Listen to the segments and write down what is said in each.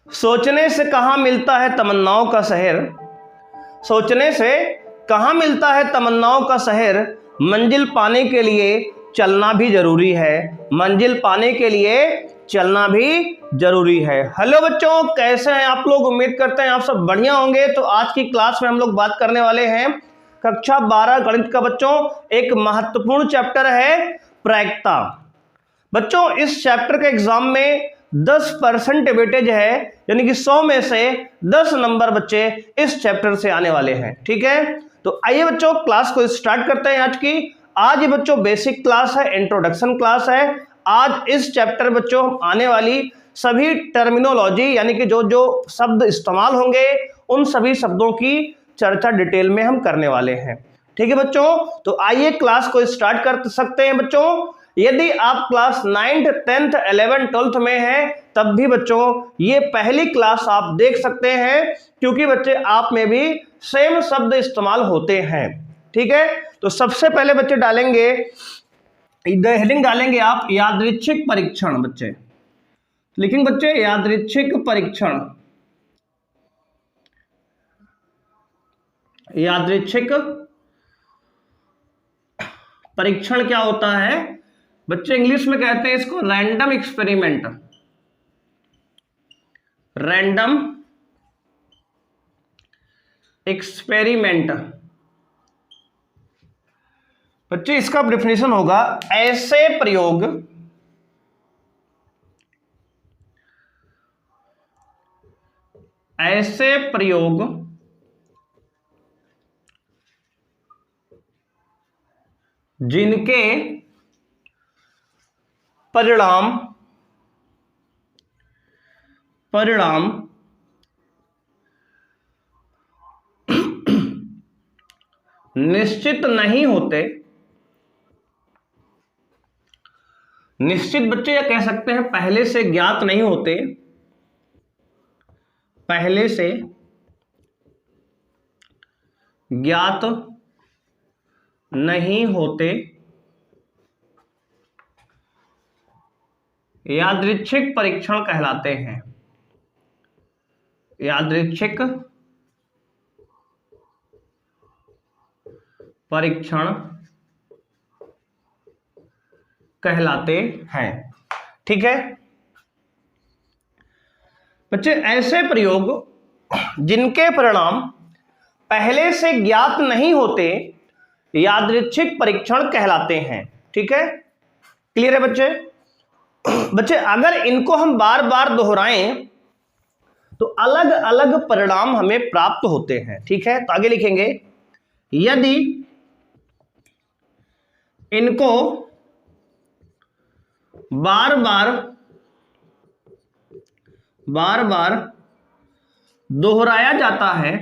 सोचने से कहाँ मिलता है तमन्नाओं का शहर, सोचने से कहाँ मिलता है तमन्नाओं का शहर, मंजिल पाने के लिए चलना भी जरूरी है, मंजिल पाने के लिए चलना भी जरूरी है। हेलो बच्चों, कैसे हैं आप लोग? उम्मीद करते हैं आप सब बढ़िया होंगे। तो आज की क्लास में हम लोग बात करने वाले हैं कक्षा 12 गणित का। बच्चों, एक महत्वपूर्ण चैप्टर है प्रायिकता। बच्चों, इस चैप्टर के एग्जाम में 10% वेटेज है, यानी कि 100 में से 10 नंबर बच्चे इस चैप्टर से आने वाले हैं। ठीक है, तो आइए बच्चों क्लास को स्टार्ट करते हैं आज की। आज ये बच्चों बेसिक क्लास है, इंट्रोडक्शन क्लास है। आज इस चैप्टर बच्चों आने वाली सभी टर्मिनोलॉजी, यानी कि जो जो शब्द इस्तेमाल होंगे उन सभी शब्दों की चर्चा डिटेल में हम करने वाले हैं। ठीक है बच्चों, तो आइए क्लास को स्टार्ट कर सकते हैं। बच्चों, यदि आप class 9th 10th 11th 12th में हैं तब भी बच्चों ये पहली क्लास आप देख सकते हैं, क्योंकि बच्चे आप में भी सेम शब्द इस्तेमाल होते हैं। ठीक है, तो सबसे पहले बच्चे डालेंगे, हेडिंग डालेंगे आप यादृच्छिक परीक्षण। बच्चे लिखेंगे बच्चे यादृच्छिक परीक्षण। यादृच्छिक परीक्षण क्या होता है बच्चे? इंग्लिश में कहते हैं इसको रैंडम एक्सपेरिमेंट। रैंडम एक्सपेरिमेंट बच्चे, इसका डेफिनेशन होगा ऐसे प्रयोग जिनके परिणाम निश्चित नहीं होते। निश्चित बच्चे, या कह सकते हैं पहले से ज्ञात नहीं होते। पहले से ज्ञात नहीं होते यादृच्छिक परीक्षण कहलाते हैं। यादृच्छिक परीक्षण कहलाते हैं। ठीक है बच्चे, ऐसे प्रयोग जिनके परिणाम पहले से ज्ञात नहीं होते यादृच्छिक परीक्षण कहलाते हैं। ठीक है, क्लियर है बच्चे? बच्चे, अगर इनको हम बार बार दोहराएं तो अलग अलग परिणाम हमें प्राप्त होते हैं। ठीक है, तो आगे लिखेंगे यदि इनको बार बार दोहराया जाता है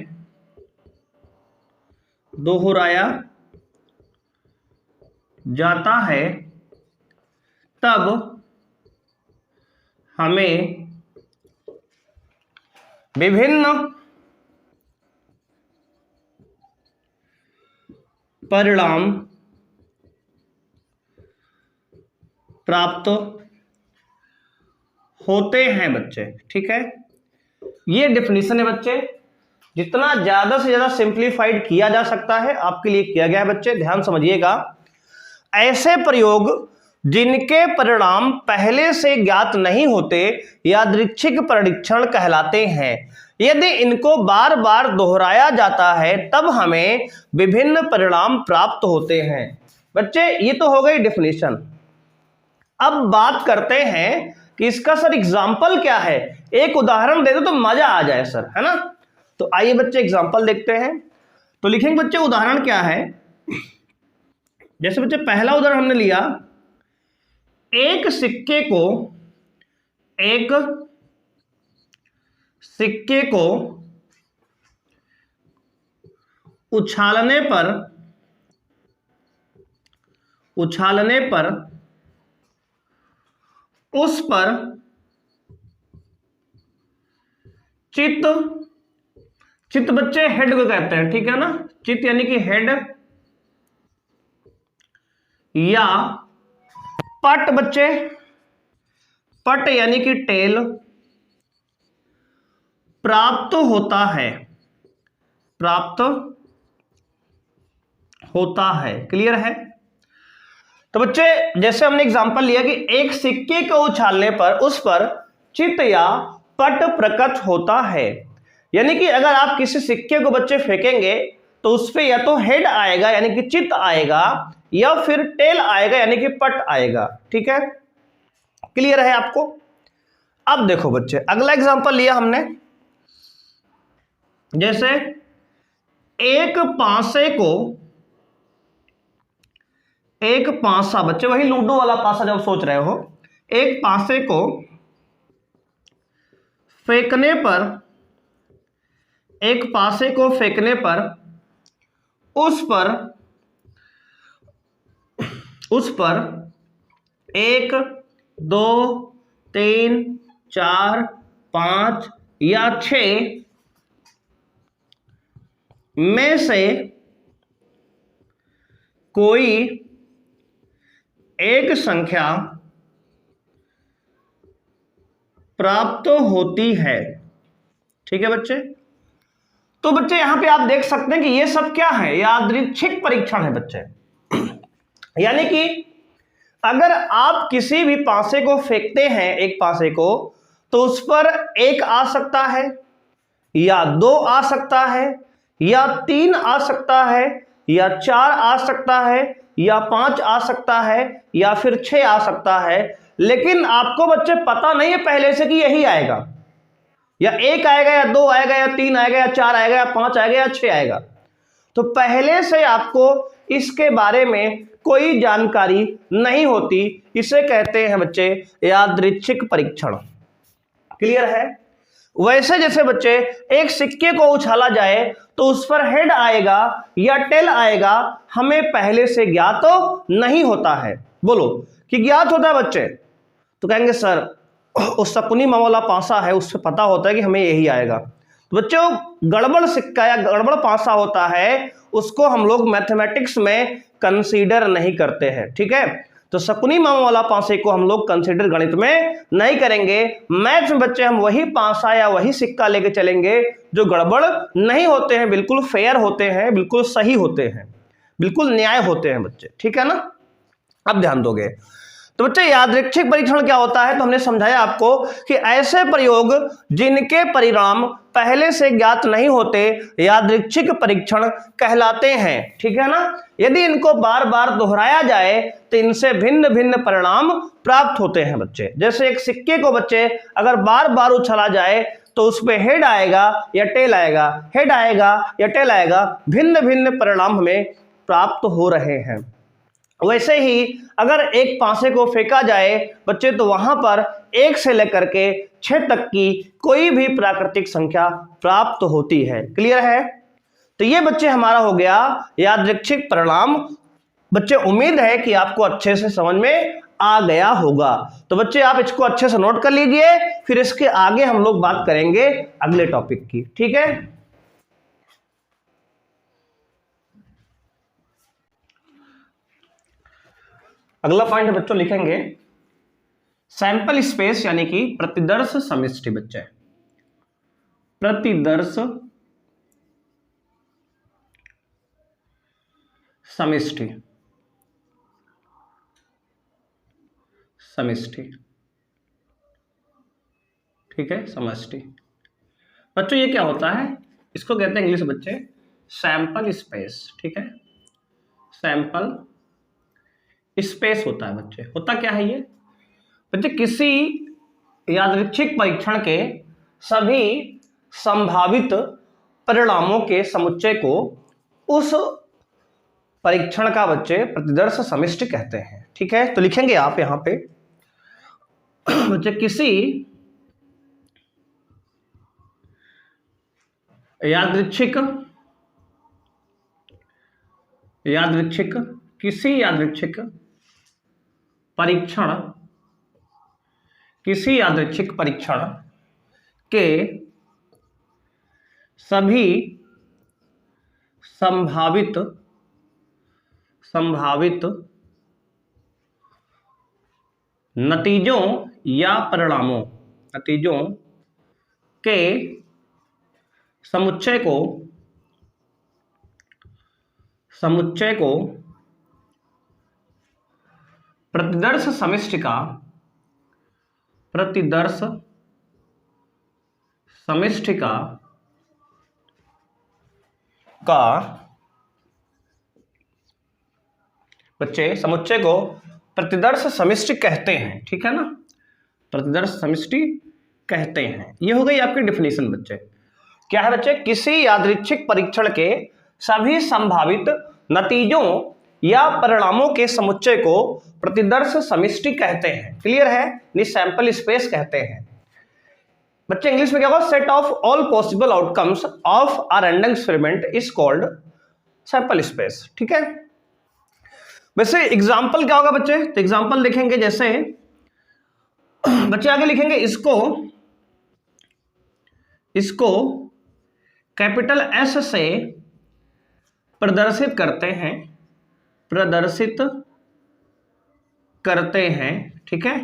तब हमें विभिन्न परिणाम प्राप्त होते हैं बच्चे। ठीक है, ये डेफिनेशन है बच्चे। जितना ज्यादा से ज्यादा सिंप्लीफाइड किया जा सकता है आपके लिए किया गया है बच्चे, ध्यान समझिएगा। ऐसे प्रयोग जिनके परिणाम पहले से ज्ञात नहीं होते यादृच्छिक परीक्षण कहलाते हैं। यदि इनको बार बार दोहराया जाता है तब हमें विभिन्न परिणाम प्राप्त होते हैं। बच्चे, ये तो हो गई डेफिनेशन। अब बात करते हैं कि इसका सर एग्जाम्पल क्या है। एक उदाहरण दे दो तो मजा आ जाए सर, है ना? तो आइए बच्चे एग्जाम्पल देखते हैं। तो लिखेंगे बच्चे उदाहरण क्या है। जैसे बच्चे पहला उदाहरण हमने लिया, एक सिक्के को उछालने पर उस पर चित बच्चे हेड को कहते हैं। ठीक है ना? चित यानी कि हेड, या पट बच्चे, पट यानी कि टेल, प्राप्त होता है, प्राप्त होता है। क्लियर है? तो बच्चे जैसे हमने एग्जांपल लिया कि एक सिक्के को उछालने पर उस पर चित्त या पट प्रकट होता है। यानी कि अगर आप किसी सिक्के को बच्चे फेंकेंगे तो उस पे या तो हेड आएगा यानी कि चित्त आएगा, या फिर टेल आएगा यानी कि पट आएगा। ठीक है, क्लियर है आपको? अब देखो बच्चे अगला एग्जांपल लिया हमने, जैसे एक पासे को, एक पासा, बच्चे वही लूडो वाला पासा जब सोच रहे हो, एक पासे को फेंकने पर, एक पासे को फेंकने पर उस पर 1 2 3 4 5 या 6 में से कोई एक संख्या प्राप्त होती है। ठीक है बच्चे? तो बच्चे यहां पे आप देख सकते हैं कि ये सब क्या है, यादृच्छिक परीक्षण है बच्चे। यानी कि अगर आप किसी भी पासे को फेंकते हैं, एक पासे को, तो उस पर 1 आ सकता है, या 2 आ सकता है, या 3 आ सकता है, या 4 आ सकता है, या 5 आ सकता है, या फिर 6 आ सकता है। लेकिन आपको बच्चे पता नहीं है पहले से कि यही आएगा, या 1 आएगा, या 2 आएगा, या 3 आएगा, या 4 आएगा, या 5 आएगा, या 6 आएगा। तो पहले से आपको इसके बारे में कोई जानकारी नहीं होती, इसे कहते हैं बच्चे यादृच्छिक परीक्षण। क्लियर है? वैसे जैसे बच्चे एक सिक्के को उछाला जाए तो उस पर हेड आएगा या टेल आएगा, हमें पहले से ज्ञात नहीं होता है। बोलो कि ज्ञात होता है बच्चे? तो कहेंगे सर उस शकुनी मामा वाला पासा है, उससे पता होता है कि हमें यही आएगा। तो बच्चों गड़बड़ सिक्का या गड़बड़ पासा होता है, उसको हम लोग मैथमेटिक्स में कंसीडर नहीं करते हैं। ठीक है? तो शकुनी मामा वाला पासे को हम लोग कंसीडर गणित में नहीं करेंगे। मैथ्स में बच्चे हम वही पासा या वही सिक्का लेके चलेंगे जो गड़बड़ नहीं होते हैं, बिल्कुल फेयर होते हैं, बिल्कुल सही होते हैं, बिल्कुल न्याय होते हैं बच्चे। ठीक है ना? अब ध्यान दोगे तो बच्चे यादृच्छिक परीक्षण क्या होता है, तो हमने समझाया आपको कि ऐसे प्रयोग जिनके परिणाम पहले से ज्ञात नहीं होते यादृच्छिक परीक्षण कहलाते हैं। ठीक है ना? यदि इनको बार बार दोहराया जाए तो इनसे भिन्न भिन्न परिणाम प्राप्त होते हैं बच्चे। जैसे एक सिक्के को बच्चे अगर बार बार उछाला जाए तो उस पर हेड आएगा या टेल आएगा, हेड आएगा या टेल आएगा, भिन्न भिन्न परिणाम हमें प्राप्त हो रहे हैं। वैसे ही अगर एक पासे को फेंका जाए बच्चे तो वहां पर 1 से लेकर के 6 तक की कोई भी प्राकृतिक संख्या प्राप्त होती है। क्लियर है? तो ये बच्चे हमारा हो गया यादृच्छिक परिणाम। बच्चे उम्मीद है कि आपको अच्छे से समझ में आ गया होगा। तो बच्चे आप इसको अच्छे से नोट कर लीजिए, फिर इसके आगे हम लोग बात करेंगे अगले टॉपिक की। ठीक है? अगला पॉइंट बच्चों लिखेंगे सैंपल स्पेस यानी कि प्रतिदर्श समष्टि। बच्चे प्रतिदर्श समष्टि, समष्टि। ठीक है? समष्टि बच्चों ये क्या होता है, इसको कहते हैं इंग्लिश बच्चे सैंपल स्पेस। ठीक है? सैंपल स्पेस होता है बच्चे। होता क्या है ये बच्चे? किसी यादृच्छिक परीक्षण के सभी संभावित परिणामों के समुच्चय को उस परीक्षण का बच्चे प्रतिदर्श समष्टि कहते हैं। ठीक है? तो लिखेंगे आप यहां पे बच्चे किसी यादृच्छिक किसी यादृच्छिक परीक्षण, किसी यादृच्छिक परीक्षण के सभी संभावित नतीजों या परिणामों, नतीजों के समुच्चय को प्रतिदर्श समिष्टि का बच्चे समुच्चय को प्रतिदर्श समिष्टि कहते हैं, ठीक है ना, प्रतिदर्श समिष्टि कहते हैं। ये हो गई आपकी डिफिनीशन बच्चे। क्या है बच्चे? किसी यादृच्छिक परीक्षण के सभी संभावित नतीजों या परिणामों के समुच्चय को प्रतिदर्श समिष्टि कहते हैं। क्लियर है? ये सैंपल स्पेस कहते हैं बच्चे। इंग्लिश में क्या होगा? Set of all possible outcomes of a random experiment is called sample space. ठीक है। वैसे एग्जाम्पल क्या होगा बच्चे? तो एग्जाम्पल देखेंगे, जैसे बच्चे आगे लिखेंगे इसको कैपिटल एस से प्रदर्शित करते हैं, ठीक है।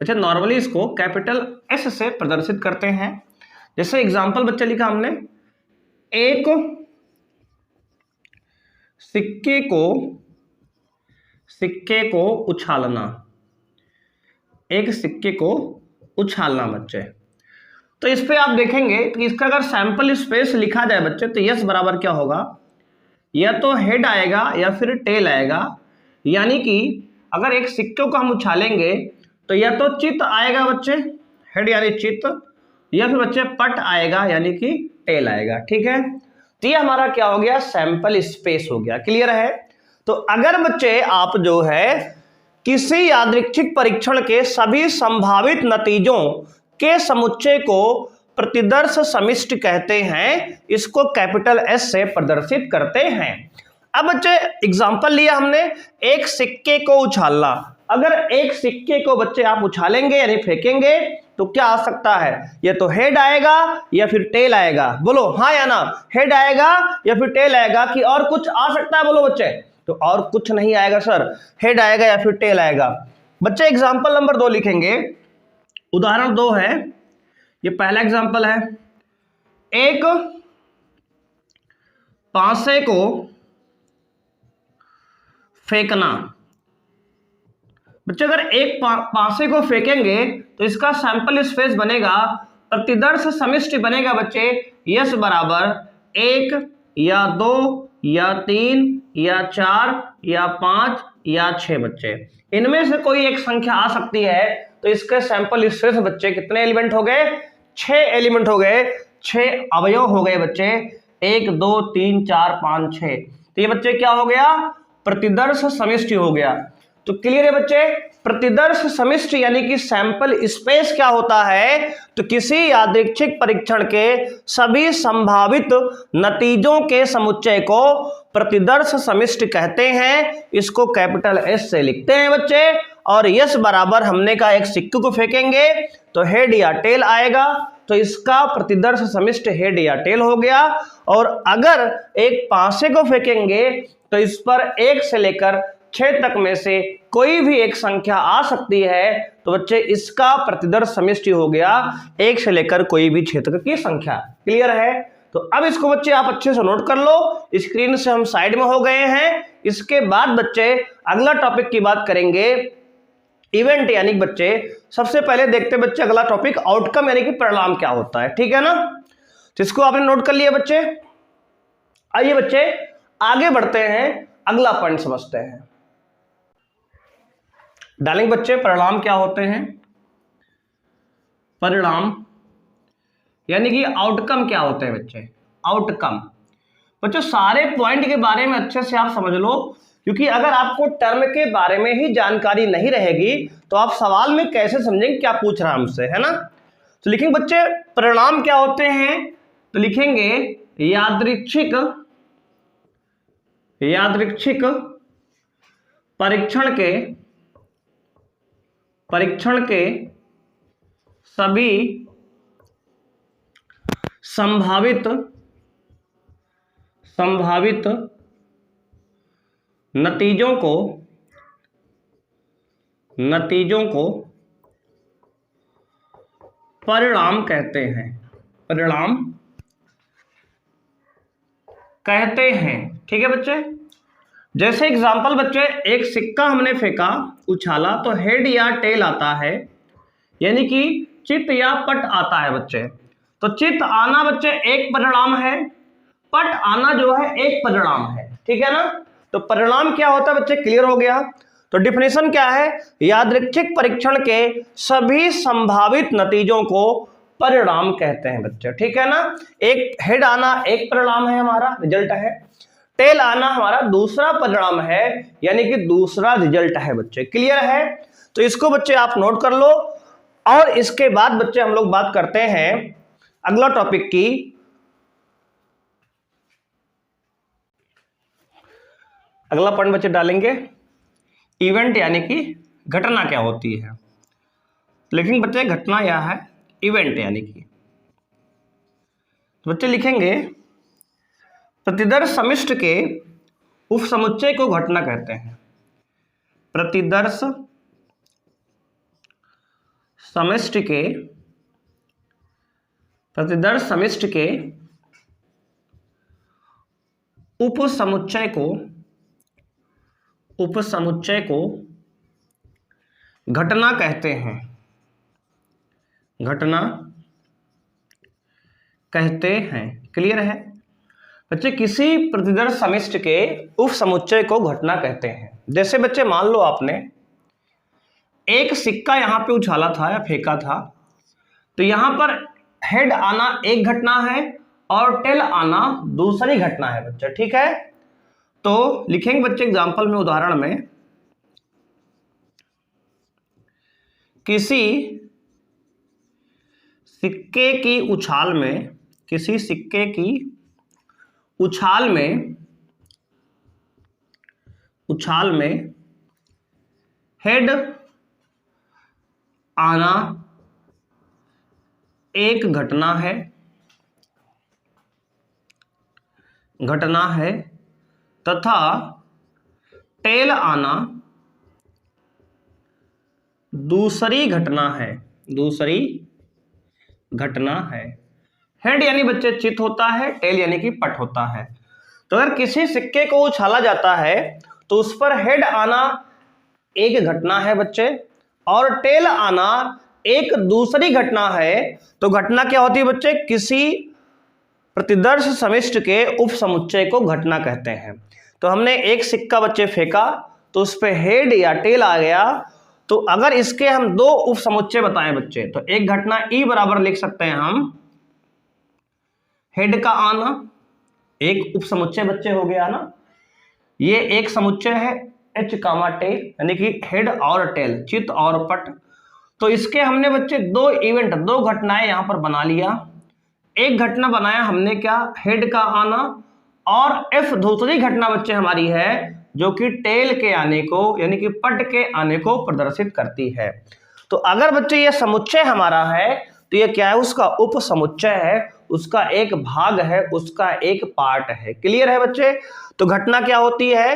अच्छा, नॉर्मली इसको कैपिटल एस से प्रदर्शित करते हैं। जैसे एग्जाम्पल बच्चे लिखा हमने, एक सिक्के को उछालना, एक सिक्के को उछालना बच्चे। तो इस पे आप देखेंगे कि इसका अगर सैंपल स्पेस लिखा जाए बच्चे, तो यस बराबर क्या होगा? या तो हेड आएगा या फिर टेल आएगा। यानी कि अगर एक सिक्के को हम उछालेंगे तो या तो चित्त आएगा बच्चे, हेड यानी चित्त, या फिर बच्चे पट आएगा यानी कि टेल आएगा। ठीक है, तो ये हमारा क्या हो गया? सैंपल स्पेस हो गया। क्लियर है? तो अगर बच्चे आप जो है किसी यादृच्छिक परीक्षण के सभी संभावित नतीजों के समुच्चय को प्रतिदर्श समिष्टि कहते हैं, इसको कैपिटल एस से प्रदर्शित करते हैं। अब बच्चे एग्जांपल लिया हमने, एक सिक्के को उछालना। अगर एक सिक्के को बच्चे आप उछालेंगे यानी फेंकेंगे तो क्या आ सकता है? या तो हेड आएगा या फिर टेल आएगा। बोलो हाँ या ना? हेड आएगा या फिर टेल आएगा, कि और कुछ आ सकता है? बोलो बच्चे। तो और कुछ नहीं आएगा सर, हेड आएगा या फिर टेल आएगा। बच्चे एग्जांपल नंबर 2 लिखेंगे। उदाहरण 2 है, ये पहला एग्जांपल है, एक पासे को फेंकना। बच्चे अगर एक पासे को फेंकेंगे तो इसका सैंपल स्पेस बनेगा, प्रतिदर्श समिष्टि बनेगा बच्चे यस बराबर 1 या 2 या 3 या 4 या 5 या 6 बच्चे। इनमें से कोई एक संख्या आ सकती है, तो इसके सैंपल स्पेस बच्चे कितने एलिमेंट हो गए? 6 एलिमेंट हो गए, 6 अवयव हो गए बच्चे। 1 2 3 4 5 6। तो ये बच्चे क्या हो गया? प्रतिदर्श समिष्टि हो गया। तो क्लियर है बच्चे? प्रतिदर्श समिष्टि यानी कि सैंपल स्पेस क्या होता है? तो किसी यादृच्छिक परीक्षण के सभी संभावित नतीजों के समुच्चय को प्रतिदर्श समिष्टि कहते हैं। इसको कैपिटल एस से लिखते हैं बच्चे। और यस बराबर हमने कहा एक सिक्के को फेंकेंगे तो हेड या टेल आएगा, तो इसका प्रतिदर्श समिष्टि हेड या टेल हो गया। और अगर एक पासे को फेंकेंगे तो इस पर 1 से लेकर 6 तक में से कोई भी एक संख्या आ सकती है, तो बच्चे इसका प्रतिदर्श समिष्टि हो गया 1 से लेकर कोई भी 6 तक की संख्या। क्लियर है? तो अब इसको बच्चे आप अच्छे से नोट कर लो। स्क्रीन से हम साइड में हो गए हैं। इसके बाद बच्चे अगला टॉपिक की बात करेंगे, इवेंट यानी बच्चे सबसे पहले देखते बच्चे अगला टॉपिक आउटकम यानी कि परिणाम क्या होता है। ठीक है ना? तो इसको आपने नोट कर लिया बच्चे। आइए बच्चे आगे बढ़ते हैं, अगला पॉइंट समझते हैं। डालेंगे बच्चे परिणाम क्या होते हैं। परिणाम यानी कि आउटकम क्या होते हैं बच्चे? आउटकम बच्चों सारे पॉइंट के बारे में अच्छे से आप समझ लो, क्योंकि अगर आपको टर्म के बारे में ही जानकारी नहीं रहेगी तो आप सवाल में कैसे समझेंगे क्या पूछ रहा है हमसे, है ना? तो लिखेंगे बच्चे परिणाम क्या होते हैं, तो लिखेंगे यादृच्छिक परीक्षण के सभी संभावित नतीजों को परिणाम कहते हैं। परिणाम कहते हैं। ठीक है बच्चे, जैसे एग्जांपल बच्चे, एक सिक्का हमने फेंका, उछाला, तो हेड या टेल आता है, यानी कि चित या पट आता है बच्चे। तो चित आना बच्चे एक परिणाम है, पट आना जो है एक परिणाम है। ठीक है ना। तो परिणाम क्या होता है बच्चे, क्लियर हो गया। तो डिफिनेशन क्या है, यादृच्छिक परीक्षण के सभी संभावित नतीजों को परिणाम कहते हैं बच्चे। ठीक है ना। एक हेड आना एक परिणाम है, हमारा रिजल्ट है। टेल आना हमारा दूसरा परिणाम है, यानी कि दूसरा रिजल्ट है बच्चे। क्लियर है। तो इसको बच्चे आप नोट कर लो। और इसके बाद बच्चे हम लोग बात करते हैं अगला टॉपिक की। अगला पॉइंट बच्चे डालेंगे इवेंट, यानी कि घटना क्या होती है। लेकिन बच्चे घटना यह है इवेंट, यानी कि तो बच्चे लिखेंगे प्रतिदर्श समिष्ट के उपसमुच्चय को घटना कहते हैं। प्रतिदर्श समिष्ट के उपसमुच्चय को घटना कहते हैं। घटना कहते हैं। क्लियर है बच्चे। किसी प्रतिदर्श समिष्ट के उपसमुच्चय को घटना कहते हैं। जैसे बच्चे मान लो आपने एक सिक्का यहां पे उछाला था या फेंका था, तो यहां पर हेड आना एक घटना है और टेल आना दूसरी घटना है बच्चे। ठीक है। तो लिखेंगे बच्चे एग्जांपल में, उदाहरण में, किसी सिक्के की उछाल में हेड आना एक घटना है तथा टेल आना दूसरी घटना है। हेड यानी बच्चे चित होता है, टेल यानी कि पट होता है। तो अगर किसी सिक्के को उछाला जाता है तो उस पर हेड आना एक घटना है बच्चे, और टेल आना एक दूसरी घटना है। तो घटना क्या होती है बच्चे, किसी प्रतिदर्श समिष्ट के उपसमुच्चय को घटना कहते हैं। तो हमने एक सिक्का बच्चे फेंका, तो उस पर हेड या टेल आ गया। तो अगर इसके हम दो उपसमुच्चय बताएं बच्चे, तो एक घटना ई बराबर लिख सकते हैं हम, हेड का आना एक उपसमुच्चय बच्चे हो गया ना, ये एक समुच्चय है एच कामा टेल, यानी कि हेड और टेल, चित और पट। तो इसके हमने बच्चे दो इवेंट, दो घटनाएं यहां पर बना लिया। एक घटना बनाया हमने क्या, हेड का आना, और एफ दूसरी घटना बच्चे हमारी है जो कि टेल के आने को, यानी कि पट के आने को प्रदर्शित करती है। तो अगर बच्चे ये समुच्चय हमारा है तो ये क्या है, उसका उप समुच्चय है, उसका एक भाग है, उसका एक पार्ट है। क्लियर है बच्चे। तो घटना क्या होती है,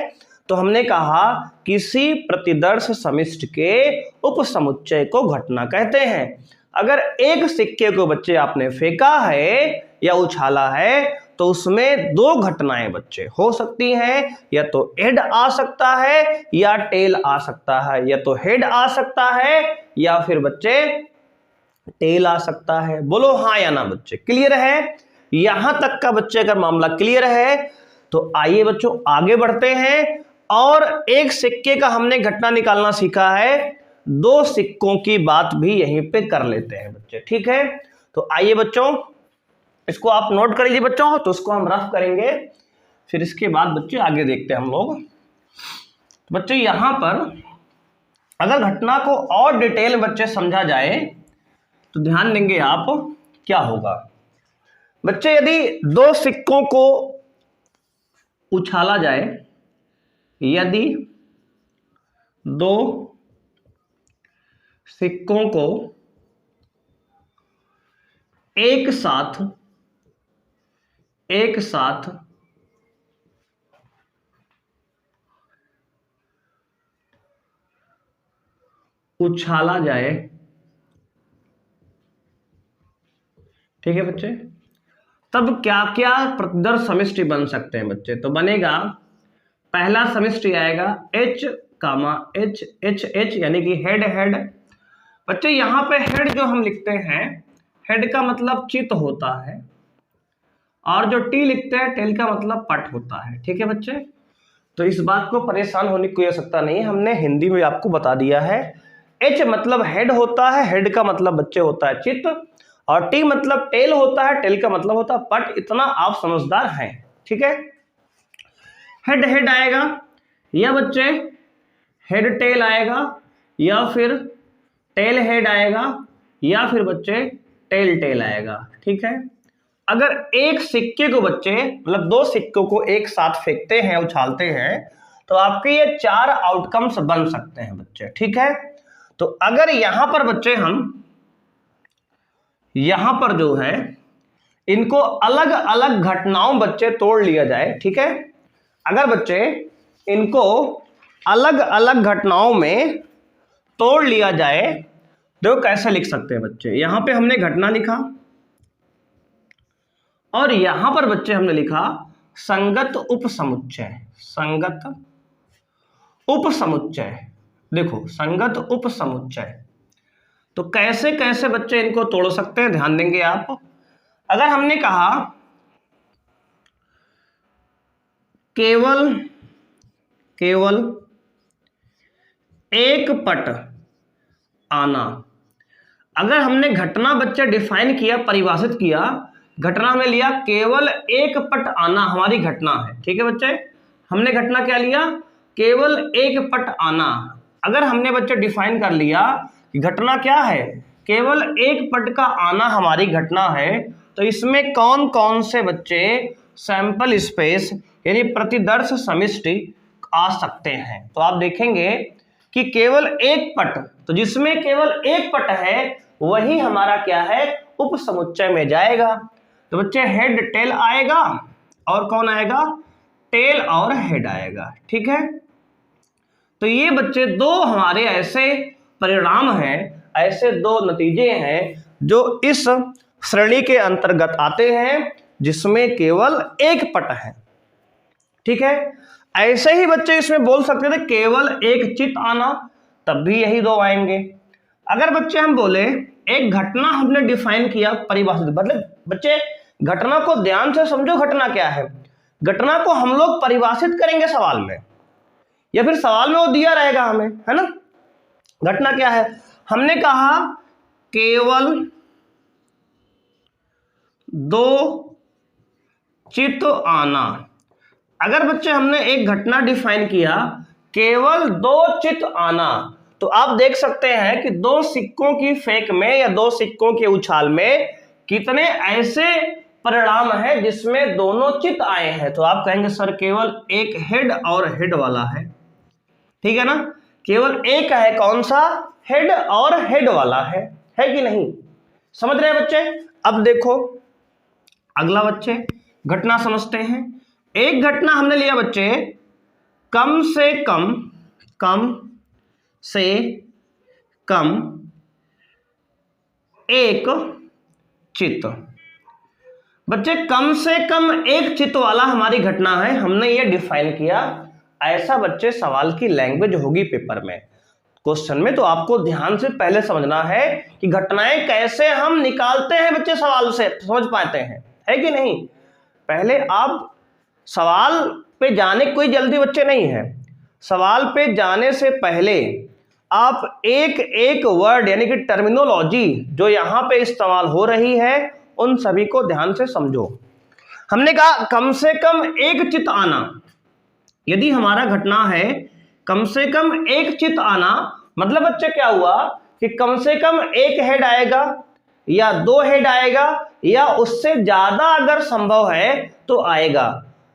तो हमने कहा किसी प्रतिदर्श समिष्ट के उप समुच्चय को घटना कहते हैं। अगर एक सिक्के को बच्चे आपने फेंका है या उछाला है तो उसमें दो घटनाएं बच्चे हो सकती हैं, या तो हेड आ सकता है या टेल आ सकता है, या तो हेड आ सकता है या फिर बच्चे टेल आ सकता है। बोलो हाँ या ना बच्चे। क्लियर है। यहां तक का बच्चे अगर मामला क्लियर है तो आइए बच्चों आगे बढ़ते हैं। और एक सिक्के का हमने घटना निकालना सीखा है, दो सिक्कों की बात भी यहीं पे कर लेते हैं बच्चे। ठीक है। तो आइए बच्चों, इसको आप नोट कर लीजिए बच्चों, तो उसको हम रफ करेंगे, फिर इसके बाद बच्चे आगे देखते हैं हम लोग। बच्चे यहां पर अगर घटना को और डिटेल में बच्चे समझा जाए तो ध्यान देंगे आप, क्या होगा बच्चे, यदि दो सिक्कों को उछाला जाए, यदि दो सिक्कों को एक साथ उछाला जाए, ठीक है बच्चे, तब क्या क्या प्रतिदर्श समिष्टि बन सकते हैं बच्चे? तो बनेगा, पहला समिष्टि आएगा H, H H H यानी कि हेड हेड। बच्चे यहाँ पे हेड जो हम लिखते हैं, हेड का मतलब चित होता है, और जो टी लिखते हैं टेल का मतलब पट होता है। ठीक है बच्चे, तो इस बात को परेशान होने की कोई आवश्यकता नहीं है, हमने हिंदी में आपको बता दिया है। एच मतलब हेड होता है, हेड का मतलब बच्चे होता है चित्त, और टी मतलब टेल होता है, टेल का मतलब होता है पट। इतना आप समझदार हैं। ठीक है, हेड हेड आएगा, या बच्चे हेड टेल आएगा, या फिर टेल हेड आएगा, या फिर बच्चे टेल टेल आएगा। ठीक है, अगर एक सिक्के को बच्चे मतलब दो सिक्कों को एक साथ फेंकते हैं, उछालते हैं, तो आपके ये 4 आउटकम्स बन सकते हैं बच्चे। ठीक है, तो अगर यहां पर बच्चे हम यहां पर जो है इनको अलग अलग घटनाओं बच्चे तोड़ लिया जाए। ठीक है, अगर बच्चे इनको अलग अलग घटनाओं में तोड़ लिया जाए तो कैसे लिख सकते हैं बच्चे? यहां पे हमने घटना लिखा, और यहां पर बच्चे हमने लिखा संगत उपसमुच्चय। संगत उपसमुच्चय, देखो संगत उपसमुच्चय। तो कैसे कैसे बच्चे इनको तोड़ सकते हैं, ध्यान देंगे आप। अगर हमने कहा केवल केवल एक पट आना, अगर हमने घटना बच्चे डिफाइन किया, परिभाषित किया, घटना हमने लिया केवल एक पट आना हमारी घटना है। ठीक है बच्चे, हमने घटना क्या लिया? केवल एक पट आना। अगर हमने बच्चे डिफाइन कर लिया कि घटना क्या है, केवल एक पट का आना हमारी घटना है, तो इसमें कौन कौन से बच्चे सैंपल स्पेस यानी प्रतिदर्श समिष्टि आ सकते हैं? तो आप देखेंगे कि केवल एक पट, तो जिसमें केवल एक पट है वही हमारा क्या है? उपसमुच्चय में जाएगा। तो बच्चे हेड टेल आएगा, और कौन आएगा? टेल और हेड आएगा। ठीक है, तो ये बच्चे दो हमारे ऐसे परिणाम हैं, ऐसे दो नतीजे हैं जो इस श्रेणी के अंतर्गत आते हैं जिसमें केवल एक पट है। ठीक है, ऐसे ही बच्चे इसमें बोल सकते थे केवल एक चित आना, तब भी यही दो आएंगे। अगर बच्चे हम बोले एक घटना हमने डिफाइन किया, परिभाषित, मतलब बच्चे घटना को ध्यान से समझो, घटना क्या है? घटना को हम लोग परिभाषित करेंगे सवाल में, या फिर सवाल में वो दिया रहेगा हमें, है ना? घटना क्या है? हमने कहा केवल दो चित आना। अगर बच्चे हमने एक घटना डिफाइन किया केवल दो चित आना, तो आप देख सकते हैं कि दो सिक्कों की फेंक में या दो सिक्कों के उछाल में कितने ऐसे परिणाम है जिसमें दोनों चित आए हैं। तो आप कहेंगे सर केवल एक हेड और हेड वाला है। ठीक है ना, केवल एक है, कौन सा? हेड और हेड वाला है कि नहीं? समझ रहे हैं बच्चे? अब देखो अगला बच्चे घटना समझते हैं। एक घटना हमने लिया बच्चे कम से कम एक चित्त। बच्चे कम से कम एक चित्त वाला हमारी घटना है, हमने ये डिफाइन किया। ऐसा बच्चे सवाल की लैंग्वेज होगी पेपर में, क्वेश्चन में। तो आपको ध्यान से पहले समझना है कि घटनाएं कैसे हम निकालते हैं बच्चे, सवाल से समझ पाते हैं, है कि नहीं? पहले आप सवाल पे जाने कोई जल्दी बच्चे नहीं है, सवाल पे जाने से पहले आप एक एक वर्ड यानी कि टर्मिनोलॉजी जो यहां पे इस्तेमाल हो रही है उन सभी को ध्यान से समझो। हमने कहा कम से कम एक चित आना, यदि हमारा घटना है कम से कम एक चित आना, मतलब बच्चे क्या हुआ कि कम से कम एक हेड आएगा या दो हेड आएगा या उससे ज्यादा अगर संभव है तो आएगा,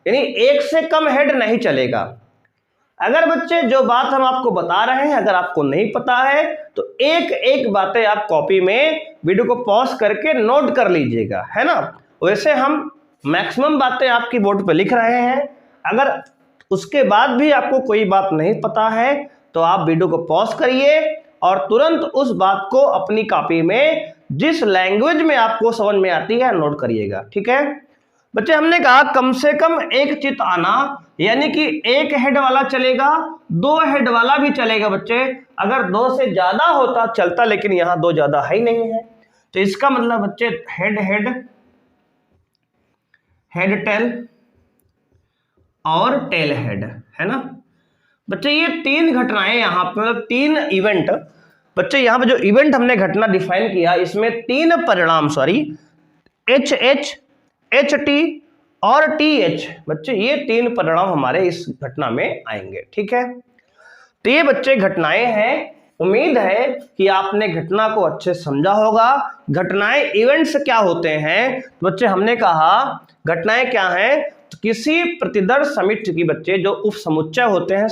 यानी एक से कम हेड नहीं चलेगा। अगर बच्चे जो बात हम आपको बता रहे हैं अगर आपको नहीं पता है तो एक एक बातें आप कॉपी में वीडियो को पॉज करके नोट कर लीजिएगा, है ना? वैसे हम मैक्सिमम बातें आपकी बोर्ड पे लिख रहे हैं, अगर उसके बाद भी आपको कोई बात नहीं पता है तो आप वीडियो को पॉज करिए और तुरंत उस बात को अपनी कॉपी में जिस लैंग्वेज में आपको समझ में आती है नोट करिएगा। ठीक है बच्चे, हमने कहा कम से कम एक चित आना, यानी कि एक हेड वाला चलेगा, दो हेड वाला भी चलेगा बच्चे। अगर दो से ज्यादा होता चलता, लेकिन यहां दो ज्यादा है ही नहीं है, तो इसका मतलब बच्चे हेड हेड, हेड टेल और टेल हेड, है ना बच्चे। ये तीन घटनाएं यहाँ पे, मतलब तीन इवेंट बच्चे। यहाँ पे जो इवेंट हमने घटना डिफाइन किया, इसमें तीन परिणाम, sorry H H, H T और टी एच बच्चे, ये तीन परिणाम हमारे इस घटना में आएंगे। ठीक है, तो ये बच्चे घटनाएं हैं। उम्मीद है कि आपने घटना को अच्छे समझा होगा। घटनाएं इवेंट्स क्या होते हैं बच्चे, हमने कहा घटनाएं क्या हैं, तो किसी प्रतिदर्श समिति की बच्चे जो उप समुच्चय होते हैं,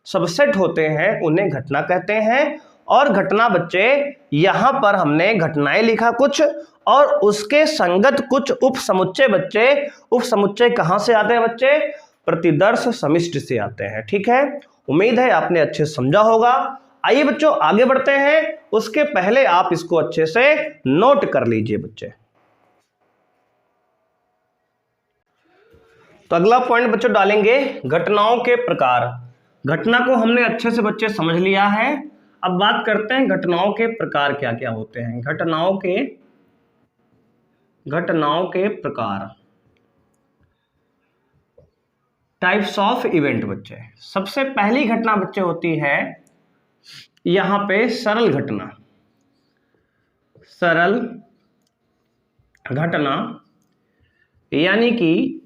सबसेट होते हैं, उन्हें घटना कहते हैं। और घटना बच्चे, यहां पर हमने घटनाएं लिखा कुछ और उसके संगत कुछ उप समुच्चय बच्चे। उप समुच्चय कहां से आते हैं बच्चे, प्रतिदर्श समिष्टि से आते हैं। ठीक है, उम्मीद है आपने अच्छे समझा होगा। आइए बच्चों आगे बढ़ते हैं, उसके पहले आप इसको अच्छे से नोट कर लीजिए बच्चे। तो अगला पॉइंट बच्चों डालेंगे घटनाओं के प्रकार। घटना को हमने अच्छे से बच्चे समझ लिया है, अब बात करते हैं घटनाओं के प्रकार क्या क्या होते हैं। घटनाओं के प्रकार, टाइप्स ऑफ इवेंट बच्चे। सबसे पहली घटना बच्चे होती है यहां पे सरल घटना। सरल घटना यानी कि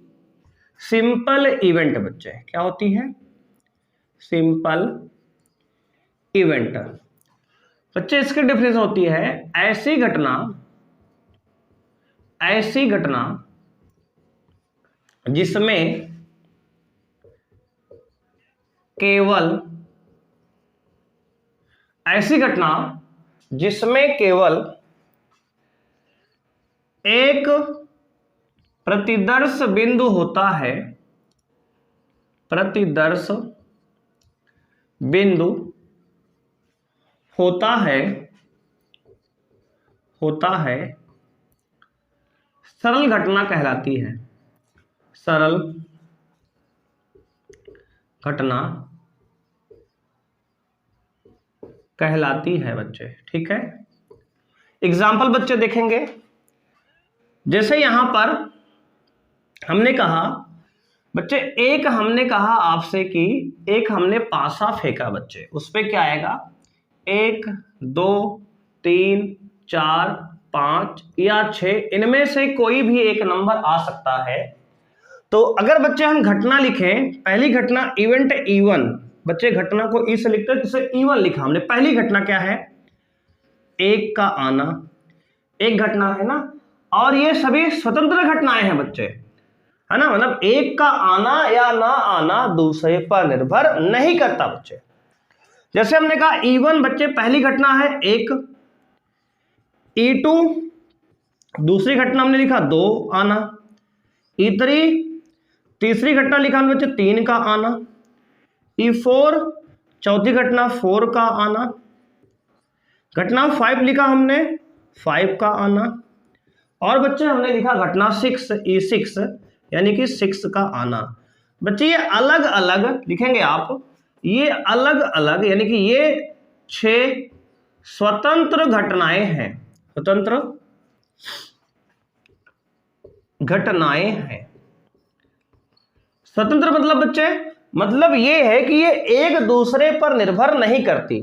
सिंपल इवेंट बच्चे, क्या होती है, सिंपल इवेंट बच्चे। इसकी डिफरेंस होती है ऐसी घटना जिसमें केवल एक प्रतिदर्श बिंदु होता है, प्रतिदर्श बिंदु होता है, सरल घटना कहलाती है। सरल घटना कहलाती है बच्चे। ठीक है, एग्जाम्पल बच्चे देखेंगे। जैसे यहां पर हमने कहा बच्चे, एक हमने कहा आपसे कि एक हमने पासा फेंका बच्चे, उस पे क्या आएगा, 1 2 3 4 5 या 6, इनमें से कोई भी एक नंबर आ सकता है। तो अगर बच्चे हम घटना लिखें, पहली घटना इवेंट E1 बच्चे, घटना को ई से लिखते हैं, जिसे E1 लिखा हमने। पहली घटना क्या है, एक का आना, एक घटना है ना, और ये सभी स्वतंत्र घटनाएं हैं बच्चे, है ना, मतलब एक का आना या ना आना दूसरे पर निर्भर नहीं करता बच्चे। जैसे हमने कहा E1 बच्चे पहली घटना है 1, E2 दूसरी घटना हमने लिखा 2 आना, E3 तीसरी घटना लिखा हमने बच्चे 3 का आना, E4 चौथी घटना 4 का आना, घटना 5 लिखा हमने 5 का आना, और बच्चे हमने लिखा घटना 6 E6 यानी कि 6 का आना। बच्चे ये अलग अलग लिखेंगे आप, ये अलग अलग यानी कि ये 6 स्वतंत्र घटनाएं हैं, स्वतंत्र घटनाएं हैं। स्वतंत्र मतलब बच्चे, मतलब ये है कि ये एक दूसरे पर निर्भर नहीं करती।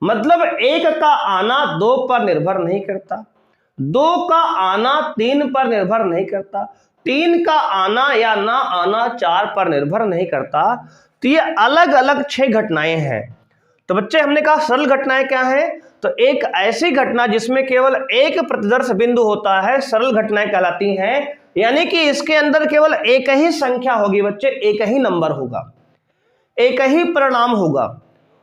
मतलब एक का आना 2 पर निर्भर नहीं करता, 2 का आना 3 पर निर्भर नहीं करता, 3 का आना या ना आना 4 पर निर्भर नहीं करता। तो ये अलग अलग 6 घटनाएं हैं। तो बच्चे हमने कहा सरल घटनाएं क्या है, तो एक ऐसी घटना जिसमें केवल एक प्रतिदर्श बिंदु होता है, सरल घटनाएं कहलाती हैं। यानी कि इसके अंदर केवल एक ही संख्या होगी बच्चे, एक ही नंबर होगा, एक ही परिणाम होगा,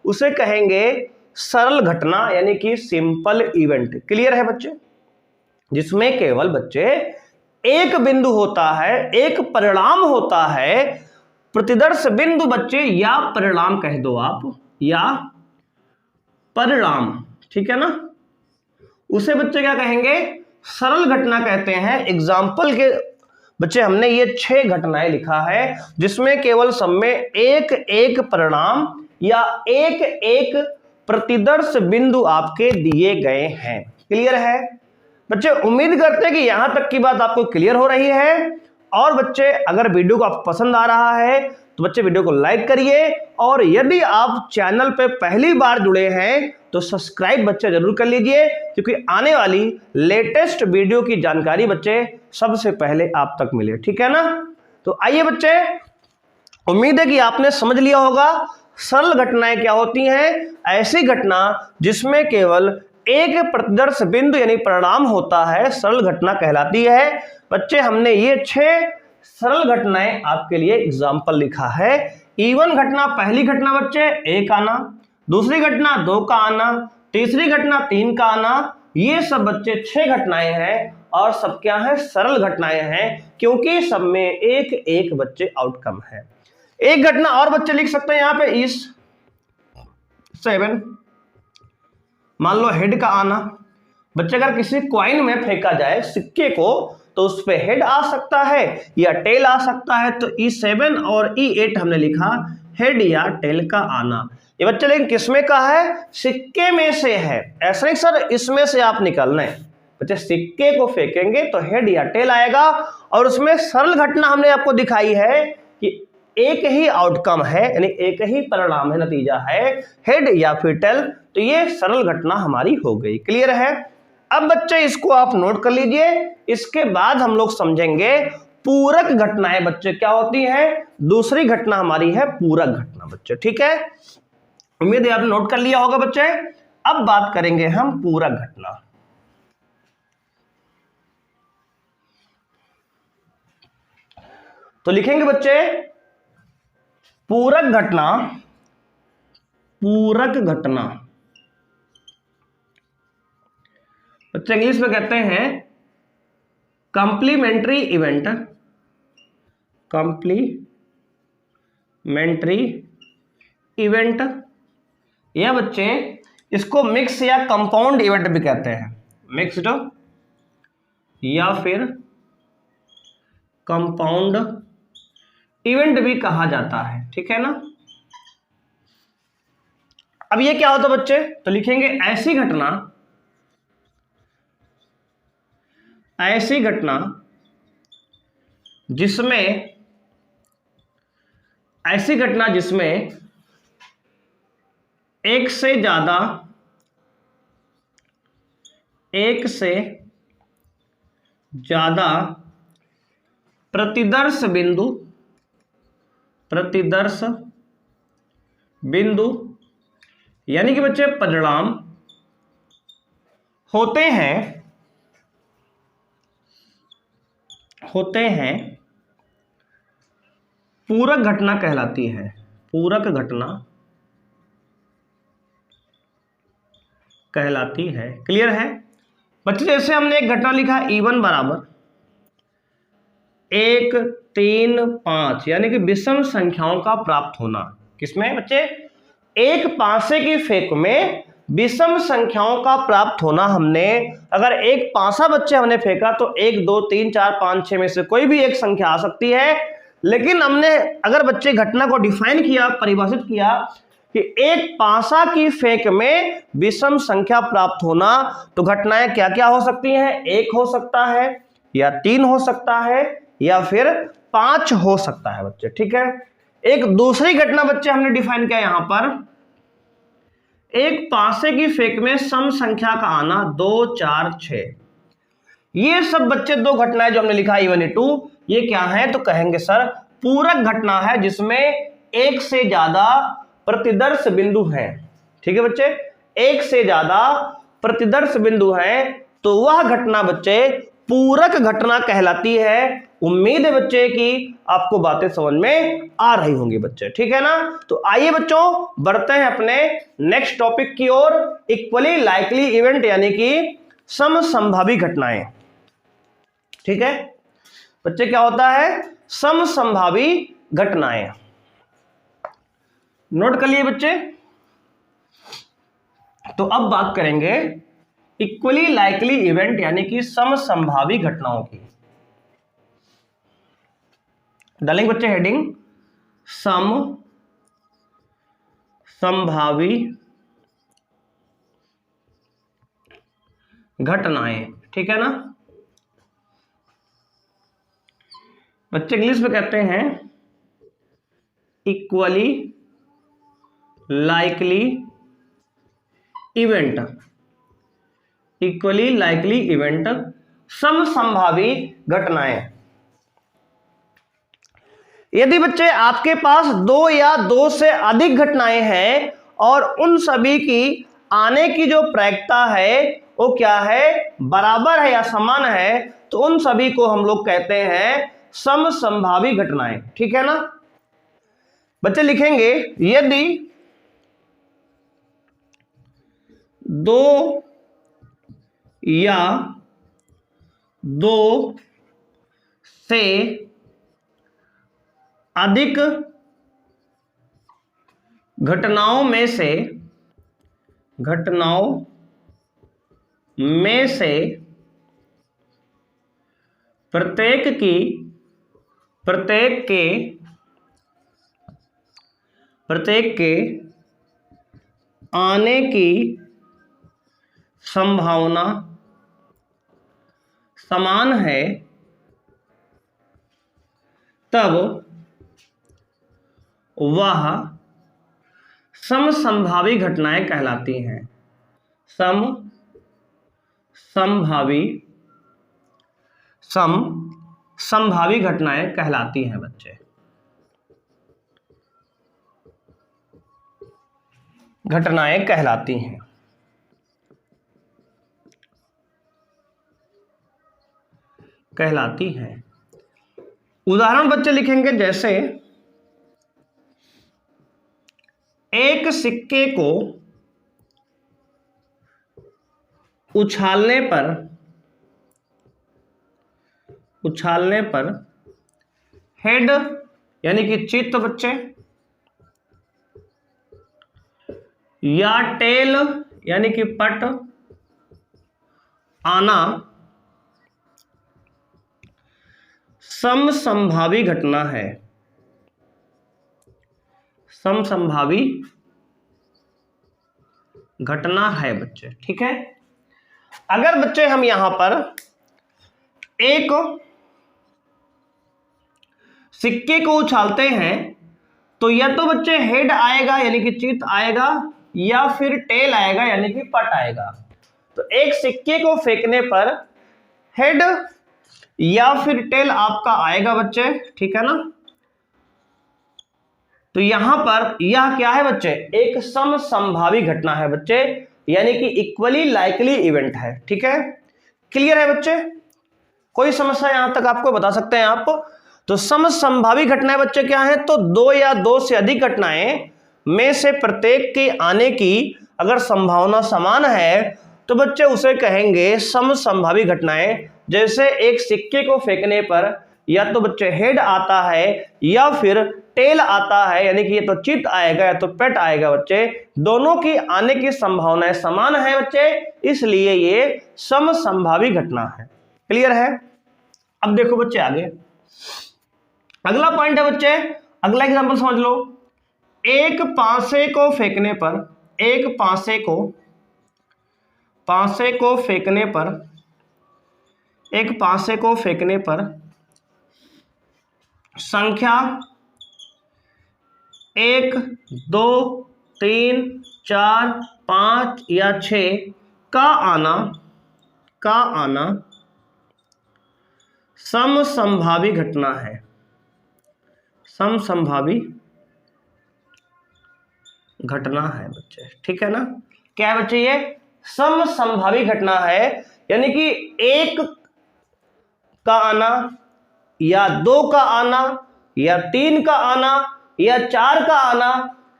उसे कहेंगे सरल घटना यानी कि सिंपल इवेंट। क्लियर है बच्चे, जिसमें केवल बच्चे एक बिंदु होता है, एक परिणाम होता है, प्रतिदर्श बिंदु बच्चे या परिणाम कह दो आप, या परिणाम, ठीक है ना, उसे बच्चे क्या कहेंगे, सरल घटना कहते हैं। एग्जाम्पल के बच्चे हमने ये 6 घटनाएं लिखा है जिसमें केवल सब में एक एक परिणाम या एक एक प्रतिदर्श बिंदु आपके दिए गए हैं। क्लियर है बच्चे? उम्मीद करते हैं कि यहां तक की बात आपको क्लियर हो रही है। और बच्चे अगर वीडियो को आपको पसंद आ रहा है तो बच्चे वीडियो को लाइक करिए, और यदि आप चैनल पे पहली बार जुड़े हैं तो सब्सक्राइब बच्चे जरूर कर लीजिए, क्योंकि आने वाली लेटेस्ट वीडियो की जानकारी बच्चे सबसे पहले आप तक मिले, ठीक है ना। तो आइए बच्चे, उम्मीद है कि आपने समझ लिया होगा सरल घटनाएं क्या होती हैं। ऐसी घटना जिसमें केवल एक प्रतिदर्श बिंदु यानी परिणाम होता है, सरल घटना कहलाती है। बच्चे हमने ये 6 सरल घटनाएं आपके लिए एग्जाम्पल लिखा है। इवन घटना, पहली घटना बच्चे 1 आना, दूसरी घटना 2 का आना, तीसरी घटना 3 का आना, ये सब बच्चे 6 घटनाएं हैं और सब क्या है, सरल घटनाएं हैं, क्योंकि सब में एक एक बच्चे आउटकम है। एक घटना और बच्चे लिख सकते हैं यहां पे इस 7, मान लो हेड का आना। बच्चे अगर किसी कॉइन में फेंका जाए सिक्के को तो उस पे हेड आ सकता है या टेल आ सकता है, तो E7 और E8 हमने लिखा हेड या टेल का आना। ये बच्चे लेकिन किसमें का है, सिक्के में से है। ऐसा नहीं सर इसमें से आप निकालना है, बच्चे सिक्के को फेंकेंगे तो हेड या टेल आएगा। और उसमें सरल घटना हमने आपको दिखाई है कि एक ही आउटकम है, यानी एक ही परिणाम है, नतीजा है हेड या फिर टेल। तो ये सरल घटना हमारी हो गई। क्लियर है? अब बच्चे इसको आप नोट कर लीजिए। इसके बाद हम लोग समझेंगे पूरक घटनाएं बच्चे क्या होती हैं। दूसरी घटना हमारी है पूरक घटना बच्चे, ठीक है। उम्मीद है आपने नोट कर लिया होगा बच्चे। अब बात करेंगे हम पूरक घटना। तो लिखेंगे बच्चे पूरक घटना, पूरक घटना बच्चे इंग्लिश में कहते हैं कंप्लीमेंट्री इवेंट, कंप्लीमेंट्री इवेंट, या बच्चे इसको मिक्स या कंपाउंड इवेंट भी कहते हैं, मिक्स्ड या फिर कंपाउंड इवेंट भी कहा जाता है, ठीक है ना। अब ये क्या होता है बच्चे, तो लिखेंगे ऐसी घटना, ऐसी घटना जिसमें, ऐसी घटना जिसमें एक से ज्यादा प्रतिदर्श बिंदु यानी कि बच्चे परिणाम होते हैं पूरक घटना कहलाती है, पूरक घटना कहलाती है। क्लियर है बच्चे? जैसे हमने एक घटना लिखा E1 बराबर 1, 3, 5, यानी कि विषम संख्याओं का प्राप्त होना। किसमें बच्चे? एक पासे की फेंक में विषम संख्याओं का प्राप्त होना। हमने अगर एक पासा बच्चे हमने फेंका तो 1, 2, 3, 4, 5, 6 में से कोई भी एक संख्या आ सकती है। लेकिन हमने अगर बच्चे घटना को डिफाइन किया, परिभाषित किया कि एक पासा की फेंक में विषम संख्या प्राप्त होना, तो घटनाएं क्या क्या हो सकती हैं? 1 हो सकता है, या 3 हो सकता है, या फिर 5 हो सकता है बच्चे, ठीक है। एक दूसरी घटना बच्चे हमने डिफाइन किया यहां पर, एक पासे की फेंक में सम संख्या का आना 2, 4, 6। ये सब बच्चे 2 घटनाएं जो हमने लिखा E1 E2, ये क्या है, तो कहेंगे सर पूरक घटना है जिसमें एक से ज्यादा प्रतिदर्श बिंदु हैं, ठीक है बच्चे। एक से ज्यादा प्रतिदर्श बिंदु हैं तो वह घटना बच्चे पूरक घटना कहलाती है। उम्मीद है बच्चे कि आपको बातें समझ में आ रही होंगी बच्चे, ठीक है ना। तो आइए बच्चों बढ़ते हैं अपने नेक्स्ट टॉपिक की ओर, इक्वली लाइकली इवेंट यानी कि समसंभावी घटनाएं, ठीक है बच्चे। क्या होता है? समसंभावी घटनाएं। नोट कर लिए बच्चे। तो अब बात करेंगे इक्वली लाइकली इवेंट यानी कि समसंभावी घटनाओं की। डालेंगे बच्चे हेडिंग समसंभावी घटनाएं, ठीक है ना। बच्चे इंग्लिश में कहते हैं equally likely event, equally likely event समसंभावी घटनाएं। यदि बच्चे आपके पास दो या दो से अधिक घटनाएं हैं और उन सभी की आने की जो प्रायिकता है वो क्या है, बराबर है या समान है, तो उन सभी को हम लोग कहते हैं समसंभावी घटनाएं, ठीक है ना। बच्चे लिखेंगे यदि दो या दो से अधिक घटनाओं में से प्रत्येक के आने की संभावना समान है, तब वह समसंभावी घटनाएं कहलाती हैं। समसंभावी घटनाएं कहलाती हैं बच्चे। घटनाएं कहलाती हैं। उदाहरण बच्चे लिखेंगे जैसे एक सिक्के को उछालने पर हेड यानी कि चित्त बच्चे या टेल यानी कि पट आना समसंभावी घटना है। समसंभावी घटना है बच्चे, ठीक है। अगर बच्चे हम यहां पर एक सिक्के को उछालते हैं तो या तो बच्चे हेड आएगा यानी कि चित्त आएगा या फिर टेल आएगा यानी कि पट आएगा। तो एक सिक्के को फेंकने पर हेड या फिर टेल आपका आएगा बच्चे, ठीक है ना। तो यहां पर यह क्या है बच्चे, एक समसंभावी घटना है बच्चे, यानी कि इक्वली लाइकली इवेंट है, ठीक है। क्लियर है बच्चे, कोई समस्या यहां तक आपको बता सकते हैं आप। तो समसंभावी घटनाएं बच्चे क्या है, तो दो या दो से अधिक घटनाएं में से प्रत्येक के आने की अगर संभावना समान है तो बच्चे उसे कहेंगे समसंभावी घटनाएं। जैसे एक सिक्के को फेंकने पर या तो बच्चे हेड आता है या फिर टेल आता है, यानी कि ये तो चित्त आएगा या तो पेट आएगा बच्चे, दोनों की आने की संभावनाएं समान है बच्चे, इसलिए ये समसंभावी घटना है। क्लियर है। अब देखो बच्चे आगे अगला पॉइंट है बच्चे, अगला एग्जांपल समझ लो। एक पासे को फेंकने पर, एक पासे को फेंकने पर संख्या 1, 2, 3, 4, 5 या 6 का आना समसंभावी घटना है। समसंभावी घटना है बच्चे, ठीक है ना। क्या है बच्चे, ये समसंभावी घटना है, यानी कि एक का आना या दो का आना या 3 का आना या 4 का आना,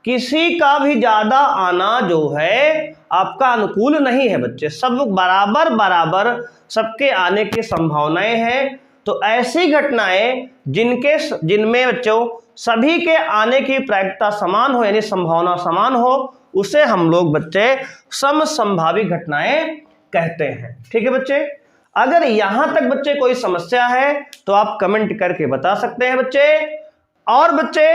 किसी का भी ज्यादा आना जो है आपका अनुकूल नहीं है बच्चे, सब बराबर सबके आने की संभावनाएं हैं। तो ऐसी घटनाएं जिनमें बच्चों सभी के आने की प्रायिकता समान हो यानी संभावना समान हो, उसे हम लोग बच्चे समसंभावी घटनाएं कहते हैं। ठीक है बच्चे, अगर यहां तक बच्चे कोई समस्या है तो आप कमेंट करके बता सकते हैं बच्चे। और बच्चे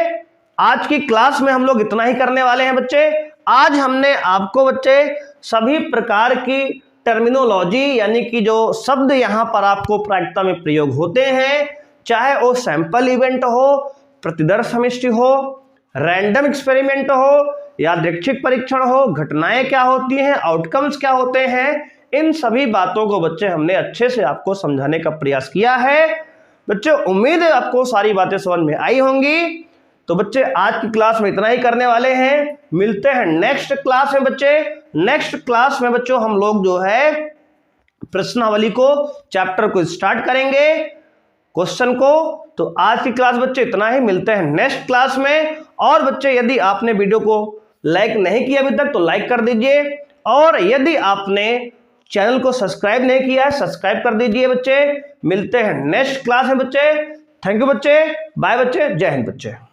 आज की क्लास में हम लोग इतना ही करने वाले हैं बच्चे। आज हमने आपको बच्चे सभी प्रकार की टर्मिनोलॉजी यानी कि जो शब्द यहां पर आपको प्रायिकता में प्रयोग होते हैं, चाहे वो सैंपल इवेंट हो, प्रतिदर्श समष्टि हो, रैंडम एक्सपेरिमेंट हो, यादृच्छिक परीक्षण हो, घटनाएं क्या होती हैं, आउटकम्स क्या होते हैं, इन सभी बातों को बच्चे हमने अच्छे से आपको समझाने का प्रयास किया है। बच्चे उम्मीद है आपको सारी बातें समझ में आई होंगी। तो बच्चे आज की क्लास में इतना ही करने वाले हैं, मिलते हैं नेक्स्ट क्लास में बच्चे। नेक्स्ट क्लास में बच्चों हम लोग जो है प्रश्नावली को, चैप्टर को स्टार्ट करेंगे, क्वेश्चन को। तो आज की क्लास बच्चे इतना ही, मिलते हैं नेक्स्ट क्लास में। और बच्चे यदि आपने वीडियो को लाइक नहीं किया अभी तक तो लाइक कर दीजिए, और यदि आपने चैनल को सब्सक्राइब नहीं किया है सब्सक्राइब कर दीजिए बच्चे। मिलते हैं नेक्स्ट क्लास में बच्चे। थैंक यू बच्चे, बाय बच्चे, जय हिंद बच्चे।